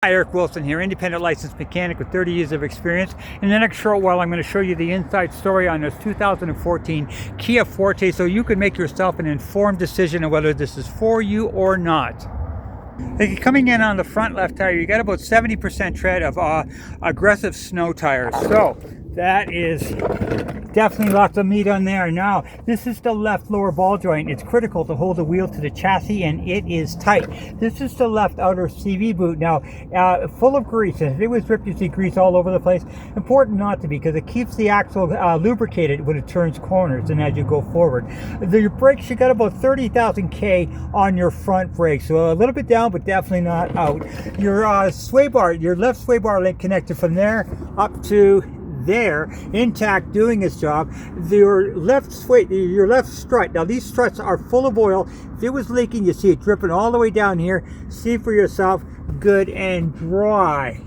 Hi, Eric Wilson here, independent licensed mechanic with 30 years of experience. In the next short while, I'm going to show you the inside story on this 2014 Kia Forte so you can make yourself an informed decision on whether this is for you or not. Coming in on the front left tire, you got about 70% tread of aggressive snow tires. So that is definitely lots of meat on there. Now, this is the left lower ball joint. It's critical to hold the wheel to the chassis, and it is tight. This is the left outer CV boot. Now, full of grease. If it was ripped, you see grease all over the place. Important not to be, because it keeps the axle lubricated when it turns corners and as you go forward. Your brakes, you got about 30,000 K on your front brakes, so a little bit down, but definitely not out. Your sway bar, your left sway bar link connected from there up to there, intact, doing its job. Your left strut, now these struts are full of oil. If it was leaking, you see it dripping all the way down here. See for yourself, good and dry.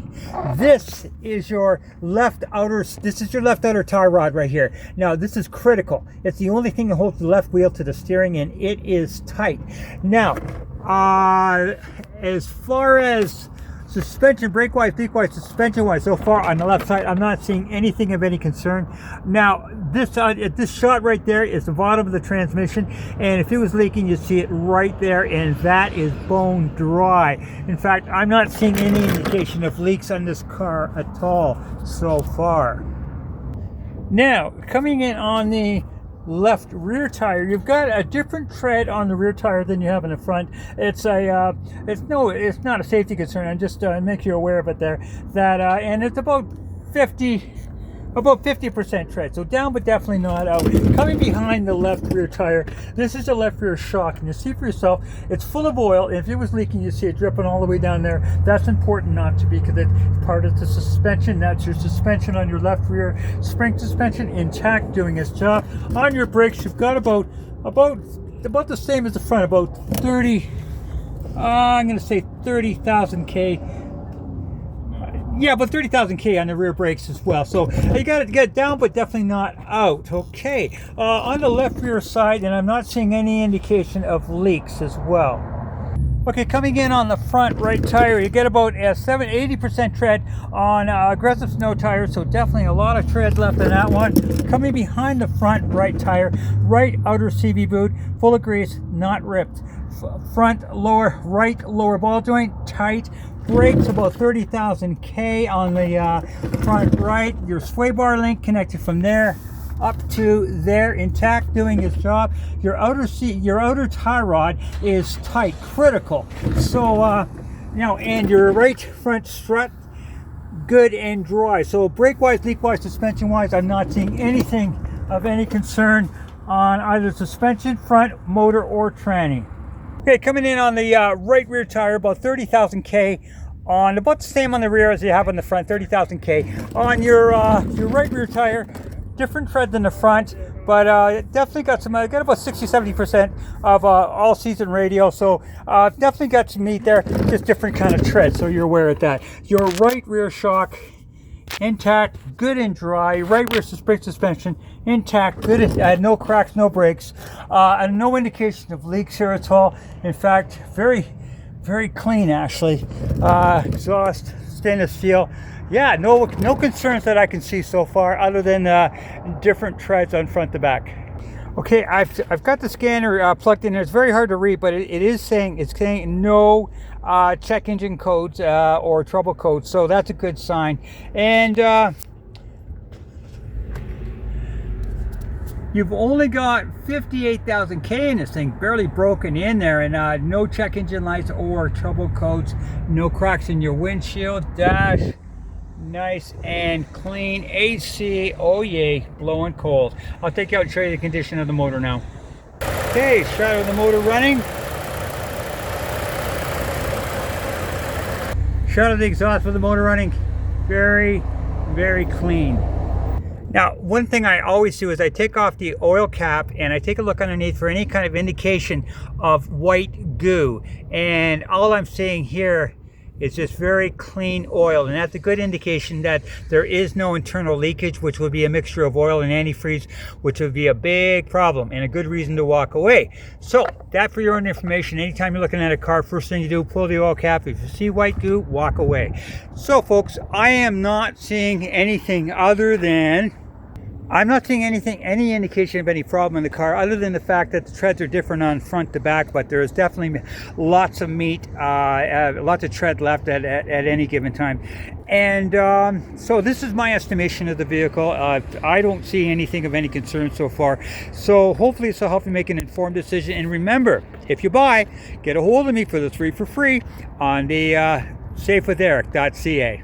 This is your left outer tie rod right here. Now this is critical. It's the only thing that holds the left wheel to the steering, and it is tight. Now as far as suspension, brake-wise, leak-wise, suspension-wise, so far on the left side, I'm not seeing anything of any concern. Now, this shot right there is the bottom of the transmission, and if it was leaking, you see it right there, and that is bone dry. In fact, I'm not seeing any indication of leaks on this car at all so far. Now, coming in on the left rear tire, you've got a different tread on the rear tire than you have in the front. It's not a safety concern. I'm just make you aware of it there. And it's about 50% tread, so down but definitely not out. Coming behind the left rear tire, this is the left rear shock, and you see for yourself, it's full of oil. If it was leaking, you see it dripping all the way down there. That's important not to be, because it's part of the suspension. That's your suspension on your left rear spring suspension, intact, doing its job. On your brakes, you've got about the same as the front, about 30, I'm going to say 30,000 K. Yeah, about 30,000 K on the rear brakes as well. So you got to get down, but definitely not out. Okay, on the left rear side, and I'm not seeing any indication of leaks as well. Okay, coming in on the front right tire, you get about 80% tread on aggressive snow tires, so definitely a lot of tread left in that one. Coming behind the front right tire, right outer CV boot, full of grease, not ripped. Front right lower ball joint, tight. Brakes about 30,000 K on the front right. Your sway bar link connected from there up to there, intact, doing its job. Your outer tie rod is tight, critical. So and your right front strut, good and dry. So brake-wise, leak-wise, suspension-wise, I'm not seeing anything of any concern on either suspension, front, motor, or tranny. Okay, coming in on the right rear tire, about 30,000 K on, about the same on the rear as you have on the front, 30,000 K. On your right rear tire, different tread than the front, but definitely got about 60-70% of all-season radial, so definitely got some meat there, just different kind of tread, so you're aware of that. Your right rear shock, intact, good and dry. Right rear spring suspension, intact, good and no cracks, no breaks, and no indication of leaks here at all. In fact, very, very clean actually. Exhaust, stainless steel. Yeah, no concerns that I can see so far, other than different treads on front to back. Okay, I've got the scanner plugged in. It's very hard to read, but it's saying no check engine codes or trouble codes, so that's a good sign. And you've only got 58,000 K in this thing, barely broken in there, and no check engine lights or trouble codes, no cracks in your windshield, dash, nice and clean. AC, oh yay, blowing cold. I'll take you out and show you the condition of the motor now. Okay, shot of the motor running. Shot of the exhaust with the motor running. Very, very clean. Now, one thing I always do is I take off the oil cap and I take a look underneath for any kind of indication of white goo. And all I'm seeing here It's just very clean oil, and that's a good indication that there is no internal leakage, which would be a mixture of oil and antifreeze, which would be a big problem and a good reason to walk away. So that for your own information, anytime you're looking at a car, first thing you do, pull the oil cap. If you see white goo, walk away. So folks, I am not seeing anything other than any indication of any problem in the car, other than the fact that the treads are different on front to back, but there is definitely lots of meat, lots of tread left at any given time. And so this is my estimation of the vehicle. I don't see anything of any concern so far. So hopefully this will help you make an informed decision. And remember, if you buy, get a hold of me for the 3 for free on the safewitheric.ca.